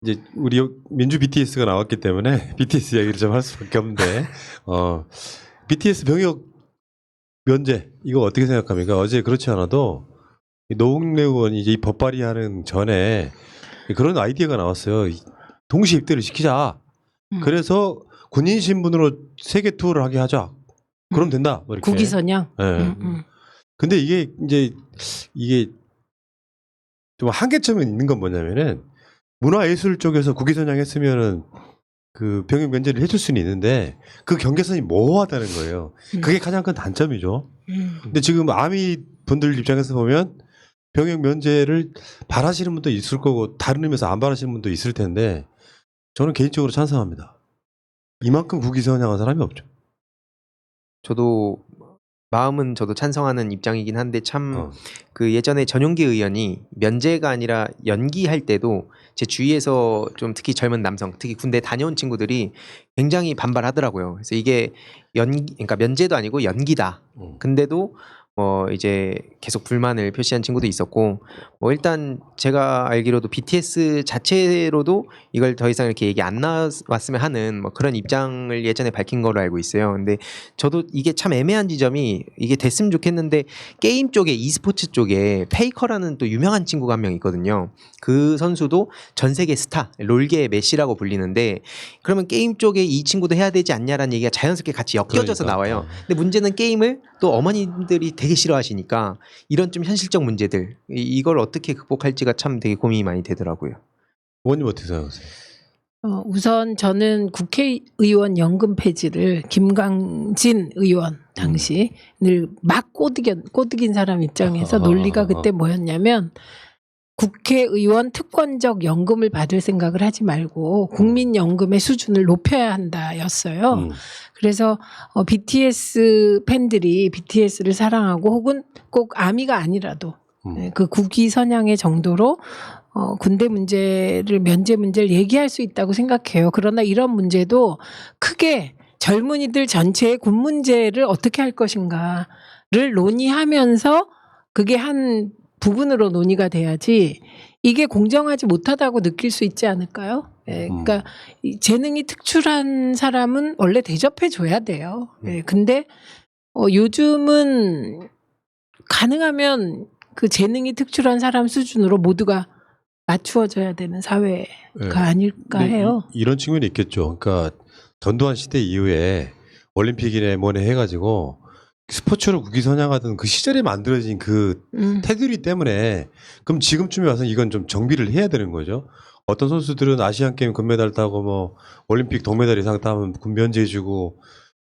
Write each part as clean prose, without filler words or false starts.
이제 우리 민주 BTS가 나왔기 때문에 BTS 이야기를 좀 할 수밖에 없는데 BTS 병역 면제 이거 어떻게 생각합니까? 어제 그렇지 않아도 노웅래 의원이 이제 이 법 발의하는 전에 그런 아이디어가 나왔어요. 동시 입대를 시키자. 그래서 군인 신분으로 세계 투어를 하게 하자. 그럼 된다. 뭐 이렇게. 국위선양. 네. 근데 이게 좀 한계점이 있는 건 뭐냐면은 문화예술 쪽에서 국위선양 했으면은 그 병역 면제를 해줄 수는 있는데 그 경계선이 모호하다는 거예요. 그게 가장 큰 단점이죠. 근데 지금 아미 분들 입장에서 보면 병역 면제를 바라시는 분도 있을 거고 다른 의미에서 안 바라시는 분도 있을 텐데 저는 개인적으로 찬성합니다. 이만큼 국위선양한 사람이 없죠. 저도 마음은 저도 찬성하는 입장이긴 한데 참 그 예전에 전용기 의원이 면제가 아니라 연기할 때도 제 주위에서 좀 특히 젊은 남성, 특히 군대 다녀온 친구들이 굉장히 반발하더라고요. 그래서 이게 그러니까 면제도 아니고 연기다. 근데도 이제 계속 불만을 표시한 친구도 있었고, 일단 제가 알기로도 BTS 자체로도 이걸 더 이상 이렇게 얘기 안 나왔으면 하는 그런 입장을 예전에 밝힌 거로 알고 있어요. 근데 저도 이게 참 애매한 지점이 이게 됐으면 좋겠는데 게임 쪽에 e스포츠 쪽에 페이커라는 또 유명한 친구가 한 명 있거든요. 그 선수도 전 세계 스타, 롤계의 메시라고 불리는데 그러면 게임 쪽에 이 친구도 해야 되지 않냐라는 얘기가 자연스럽게 같이 엮여져서 나와요. 근데 문제는 게임을 또 어머님들이 되게 싫어하시니까 이런 좀 현실적 문제들 이걸 어떻게 극복할지가 참 되게 고민이 많이 되더라고요. 의원님 어떻게 생각하세요? 우선 저는 국회의원 연금 폐지를 김광진 의원 당시를 막 꼬드긴 사람 입장에서 논리가 그때 뭐였냐면 국회의원 특권적 연금을 받을 생각을 하지 말고 국민연금의 수준을 높여야 한다였어요. 그래서 BTS 팬들이 BTS를 사랑하고 혹은 꼭 아미가 아니라도 그 국위선양의 정도로 군대 문제를 면제 문제를 얘기할 수 있다고 생각해요. 그러나 이런 문제도 크게 젊은이들 전체의 군 문제를 어떻게 할 것인가를 논의하면서 그게 한 부분으로 논의가 돼야지 이게 공정하지 못하다고 느낄 수 있지 않을까요? 그러니까 재능이 특출한 사람은 원래 대접해 줘야 돼요. 근데 요즘은 가능하면 그 재능이 특출한 사람 수준으로 모두가 맞추어져야 되는 사회가 아닐까 해요. 이런 측면이 있겠죠. 그러니까 전두환 시대 이후에 올림픽이네 뭐네 해가지고 스포츠로 국위선양하던 그 시절에 만들어진 그 테두리 때문에 그럼 지금쯤에 와서 이건 좀 정비를 해야 되는 거죠. 어떤 선수들은 아시안 게임 금메달 따고 뭐 올림픽 동메달 이상 따면 군 면제해주고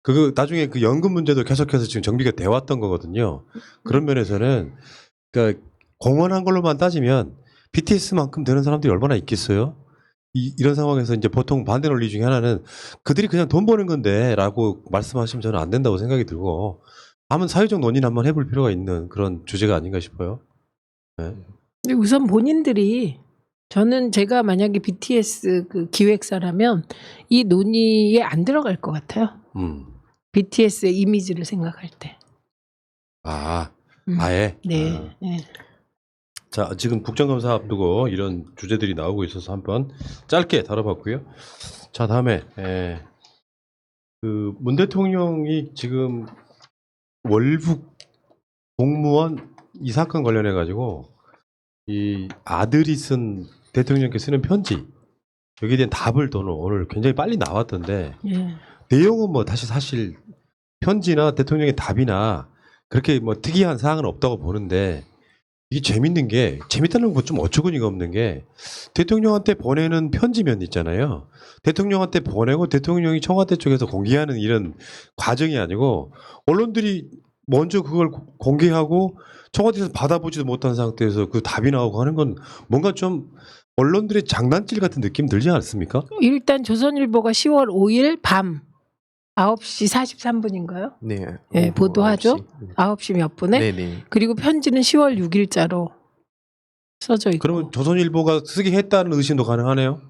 그거 나중에 그 연금 문제도 계속해서 지금 정비가 돼 왔던 거거든요. 그런 면에서는 그러니까 공헌한 걸로만 따지면 BTS만큼 되는 사람들이 얼마나 있겠어요? 이런 상황에서 이제 보통 반대 논리 중에 하나는 그들이 그냥 돈 버는 건데 라고 말씀하시면 저는 안 된다고 생각이 들고 한번 사회적 논의는 한번 해볼 필요가 있는 그런 주제가 아닌가 싶어요. 네. 근데 우선 본인들이 저는 제가 만약에 BTS 그 기획사라면 이 논의에 안 들어갈 것 같아요. BTS의 이미지를 생각할 때. 아예? 네. 네. 자, 지금 국정감사 앞두고 이런 주제들이 나오고 있어서 한번 짧게 다뤄봤고요. 자, 다음에 그 문 대통령이 지금 월북 공무원 이 사건 관련해 가지고 이 아들이 쓴 대통령께 쓰는 편지 여기에 대한 답을 또 오늘 굉장히 빨리 나왔던데 내용은 뭐 다시 사실 편지나 대통령의 답이나 그렇게 뭐 특이한 사항은 없다고 보는데 이게 재밌는 게 재밌다는 건 좀 어처구니가 없는 게 대통령한테 보내는 편지면 있잖아요. 대통령한테 보내고 대통령이 청와대 쪽에서 공개하는 이런 과정이 아니고 언론들이 먼저 그걸 공개하고 청와대에서 받아보지도 못한 상태에서 그 답이 나오고 하는 건 뭔가 좀 언론들의 장난질 같은 느낌 들지 않습니까? 일단 조선일보가 10월 5일 밤 9시 43분인가요? 네. 네, 보도하죠. 9시 몇 분에. 네네. 그리고 편지는 10월 6일자로 써져 있고. 그러면 조선일보가 쓰게 했다는 의심도 가능하네요.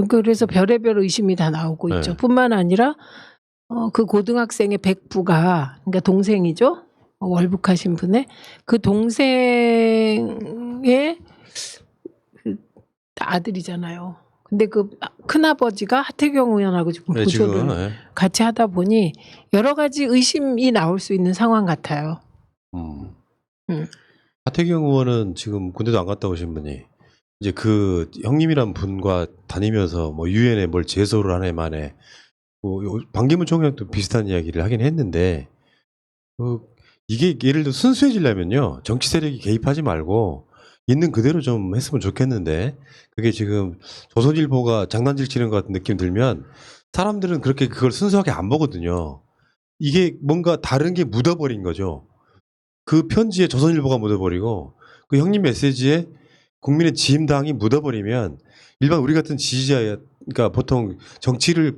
그래서 별의별 의심이 다 나오고 있죠. 뿐만 아니라 그 고등학생의 백부가 그러니까 동생이죠. 월북하신 분의 그 동생의 그 아들이잖아요. 근데 그 큰아버지가 하태경 의원하고 지금 네, 보조를 지금 네. 같이 하다 보니 여러 가지 의심이 나올 수 있는 상황 같아요. 음. 음. 하태경 의원은 지금 군대도 안 갔다 오신 분이 이제 그 형님이란 분과 다니면서 뭐 유엔에 뭘 제소를 하네 만에 뭐 반기문 총장도 비슷한 이야기를 하긴 했는데 이게 예를 들어 순수해지려면요 정치 세력이 개입하지 말고 있는 그대로 좀 했으면 좋겠는데 그게 지금 조선일보가 장난질 치는 것 같은 느낌 들면 사람들은 그렇게 그걸 순수하게 안 보거든요. 이게 뭔가 다른 게 묻어버린 거죠. 그 편지에 조선일보가 묻어버리고 그 형님 메시지에 국민의 지임당이 묻어버리면 일반 우리 같은 지지자, 그러니까 보통 정치를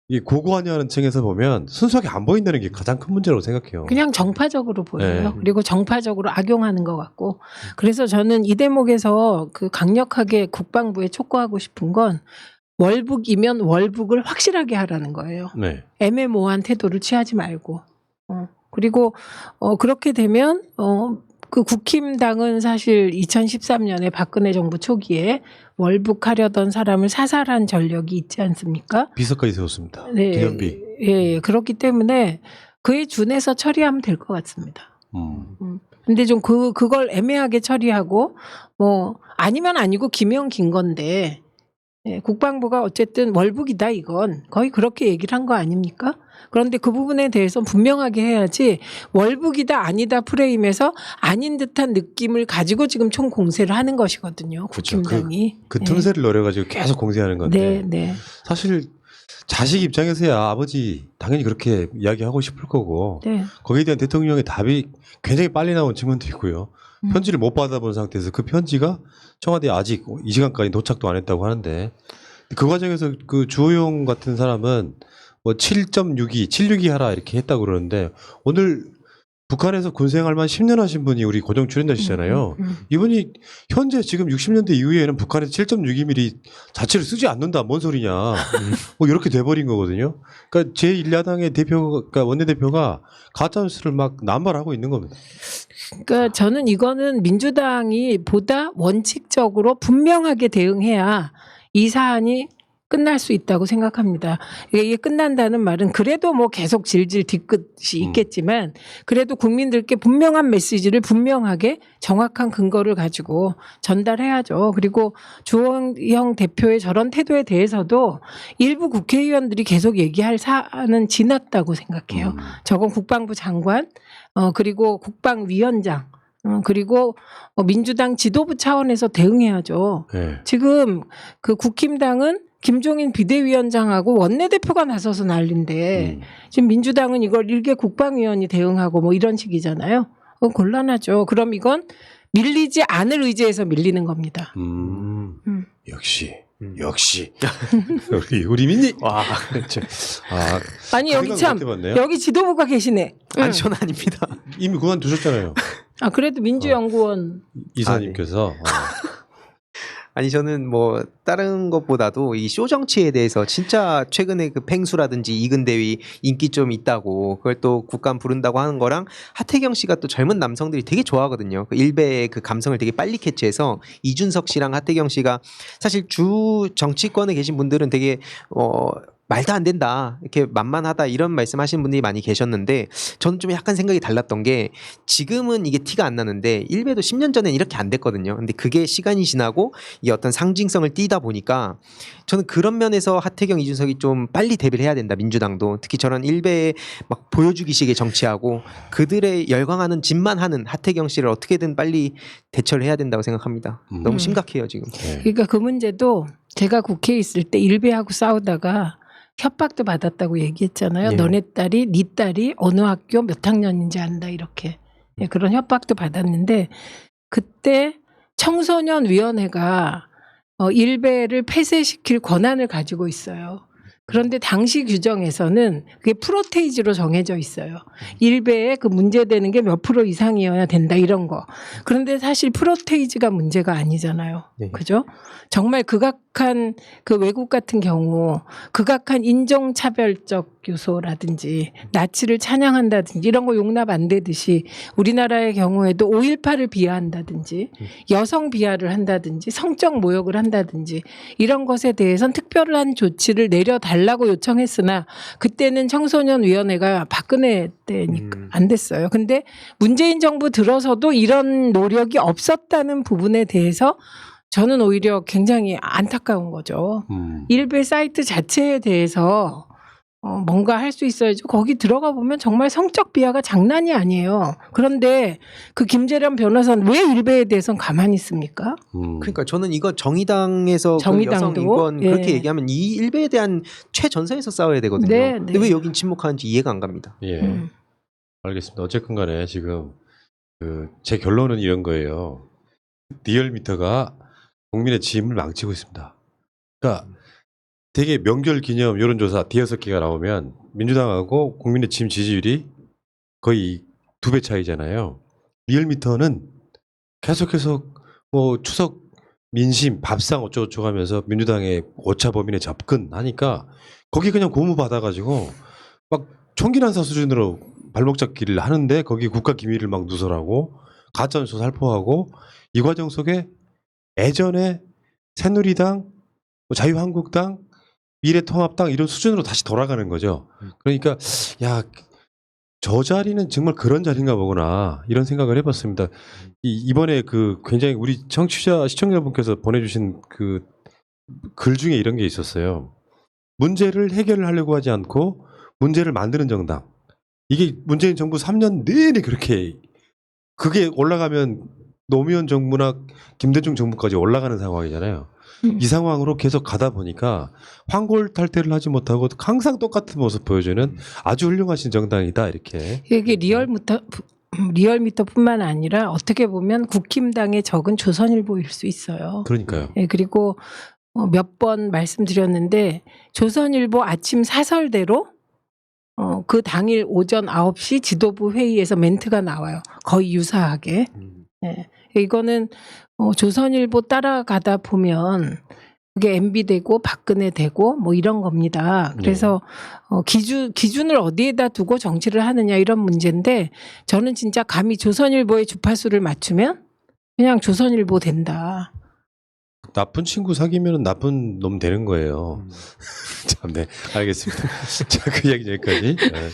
이 고고하냐는 층에서 보면 순수하게 안 보인다는 게 가장 큰 문제라고 생각해요. 그냥 정파적으로 보여요. 네. 그리고 정파적으로 악용하는 것 같고. 그래서 저는 이 대목에서 그 강력하게 국방부에 촉구하고 싶은 건 월북이면 월북을 확실하게 하라는 거예요. 네. 애매모호한 태도를 취하지 말고. 그리고 그렇게 되면 그 국힘당은 사실 2013년에 박근혜 정부 초기에 월북하려던 사람을 사살한 전력이 있지 않습니까? 비서까지 세웠습니다. 네, 기념비. 예, 그렇기 때문에 그에 준해서 처리하면 될 것 같습니다. 근데 좀 그걸 애매하게 처리하고 뭐 아니면 아니고 기면 긴 건데 예, 국방부가 어쨌든 월북이다 이건 거의 그렇게 얘기를 한 거 아닙니까? 그런데 그 부분에 대해서 분명하게 해야지 월북이다 아니다 프레임에서 아닌 듯한 느낌을 가지고 지금 총 공세를 하는 것이거든요. 그렇죠. 국힘당이. 그 틈새를 노려가지고 계속 공세하는 건데 네, 네. 사실 자식 입장에서야 아버지 당연히 그렇게 이야기하고 싶을 거고 네. 거기에 대한 대통령의 답이 굉장히 빨리 나온 측면도 있고요. 편지를 못 받아본 상태에서 그 편지가 청와대에 아직 이 시간까지 도착도 안 했다고 하는데 그 과정에서 그 주호영 같은 사람은 뭐 7.62, 762 하라 이렇게 했다고 그러는데 오늘 북한에서 군생활만 10년 하신 분이 우리 고정 출연자시잖아요. 이분이 현재 지금 60년대 이후에는 북한에서 7.62mm 자체를 쓰지 않는다. 뭔 소리냐. 뭐 이렇게 돼버린 거거든요. 그러니까 제1야당의 그러니까 원내대표가 가짜뉴스를 막 남발하고 있는 겁니다. 그러니까 저는 이거는 민주당이 보다 원칙적으로 분명하게 대응해야 이 사안이 끝날 수 있다고 생각합니다. 이게 끝난다는 말은 그래도 뭐 계속 질질 뒤끝이 있겠지만 그래도 국민들께 분명한 메시지를 분명하게 정확한 근거를 가지고 전달해야죠. 그리고 주호영 대표의 저런 태도에 대해서도 일부 국회의원들이 계속 얘기할 사안은 지났다고 생각해요. 저건 국방부 장관 그리고 국방위원장 그리고 민주당 지도부 차원에서 대응해야죠. 네. 지금 그 국힘당은 김종인 비대위원장하고 원내대표가 나서서 난리인데 지금 민주당은 이걸 일개 국방위원이 대응하고 뭐 이런 식이잖아요. 곤란하죠. 그럼 이건 밀리지 않을 의제에서 밀리는 겁니다. 역시 우리 민니. 와, 아니 여기 참 여기 지도부가 계시네. 아니 저는 아닙니다. 이미 그만두셨잖아요. 아 그래도 민주연구원 이사님께서. 아니 저는 뭐 다른 것보다도 이 쇼 정치에 대해서 진짜 최근에 그 팽수라든지 이근대위 인기 좀 있다고 그걸 또 국감 부른다고 하는 거랑 하태경 씨가 또 젊은 남성들이 되게 좋아하거든요. 그 일베의 그 감성을 되게 빨리 캐치해서 이준석 씨랑 하태경 씨가 사실 주 정치권에 계신 분들은 되게 말도 안 된다 이렇게 만만하다 이런 말씀하시는 분들이 많이 계셨는데 저는 좀 약간 생각이 달랐던 게 지금은 이게 티가 안 나는데 일베도 10년 전엔 이렇게 안 됐거든요. 근데 그게 시간이 지나고 이 어떤 상징성을 띠다 보니까 저는 그런 면에서 하태경 이준석이 좀 빨리 대비를 해야 된다. 민주당도 특히 저런 일베에 막 보여주기식의 정치하고 그들의 열광하는 짓만 하는 하태경 씨를 어떻게든 빨리 대처를 해야 된다고 생각합니다. 너무 심각해요 지금. 그러니까 그 문제도 제가 국회에 있을 때 일베하고 싸우다가 협박도 받았다고 얘기했잖아요. 네. 너네 딸이 네 딸이 어느 학교 몇 학년인지 안다 이렇게 그런 협박도 받았는데 그때 청소년위원회가 일베를 폐쇄시킬 권한을 가지고 있어요. 그런데 당시 규정에서는 그게 프로테이지로 정해져 있어요. 일배에 그 문제되는 게 몇 프로 이상이어야 된다 이런 거. 그런데 사실 프로테이지가 문제가 아니잖아요. 네. 그죠? 정말 극악한 그 외국 같은 경우 극악한 인종차별적 요소라든지 나치를 찬양한다든지 이런 거 용납 안 되듯이 우리나라의 경우에도 5.18을 비하한다든지 여성 비하를 한다든지 성적 모욕을 한다든지 이런 것에 대해서는 특별한 조치를 내려달라고 요청했으나 그때는 청소년위원회가 박근혜 때니까 안 됐어요. 근데 문재인 정부 들어서도 이런 노력이 없었다는 부분에 대해서 저는 오히려 굉장히 안타까운 거죠. 일베 사이트 자체에 대해서 뭔가 할 수 있어야죠. 거기 들어가 보면 정말 성적 비하가 장난이 아니에요. 그런데 그 김재련 변호사는 왜 일베에 대해서는 가만히 있습니까? 그러니까 저는 이거 정의당에서 그 정의당도? 여성 인권 예. 그렇게 얘기하면 이 일베에 대한 최전선에서 싸워야 되거든요. 네, 근데 네. 왜 여긴 침묵하는지 이해가 안 갑니다. 예. 알겠습니다. 어쨌건 간에 지금 제 결론은 이런 거예요. 리얼미터가 국민의 지임을 망치고 있습니다. 그러니까 되게 명절 기념 여론조사 대여섯 개가 나오면 민주당하고 국민의 지임 지지율이 거의 2배 차이잖아요. 리얼미터는 계속해서 뭐 추석 민심 밥상 어쩌고저쩌고 하면서 민주당의 오차 범인에 접근하니까 거기 그냥 고무 받아가지고 막 총기 난사 수준으로 발목 잡기를 하는데 거기 국가 기밀을 막 누설하고 가짜뉴스 살포하고 이 과정 속에 예전에 새누리당, 뭐 자유한국당, 미래통합당 이런 수준으로 다시 돌아가는 거죠. 그러니까 야, 저 자리는 정말 그런 자리인가 보구나 이런 생각을 해봤습니다. 이번에 굉장히 우리 청취자 시청자분께서 보내주신 그 글 중에 이런 게 있었어요. 문제를 해결하려고 하지 않고 문제를 만드는 정당. 이게 문재인 정부 3년 내내 그게 올라가면 노무현 정부나 김대중 정부까지 올라가는 상황이잖아요. 이 상황으로 계속 가다 보니까 황골탈퇴를 하지 못하고 항상 똑같은 모습 보여주는 아주 훌륭하신 정당이다 이렇게. 이게 리얼미터뿐만 아니라 어떻게 보면 국힘당의 적은 조선일보일 수 있어요. 그러니까요. 예, 그리고 몇 번 말씀드렸는데 조선일보 아침 사설대로 그 당일 오전 9시 지도부 회의에서 멘트가 나와요. 거의 유사하게. 예. 이거는 조선일보 따라가다 보면 그게 MB 되고 박근혜 되고 뭐 이런 겁니다. 그래서 기준을 어디에다 두고 정치를 하느냐 이런 문제인데 저는 진짜 감히 조선일보의 주파수를 맞추면 그냥 조선일보 된다. 나쁜 친구 사귀면 나쁜 놈 되는 거예요. 참, 네. 알겠습니다. 자, 그 이야기 여기까지. 네.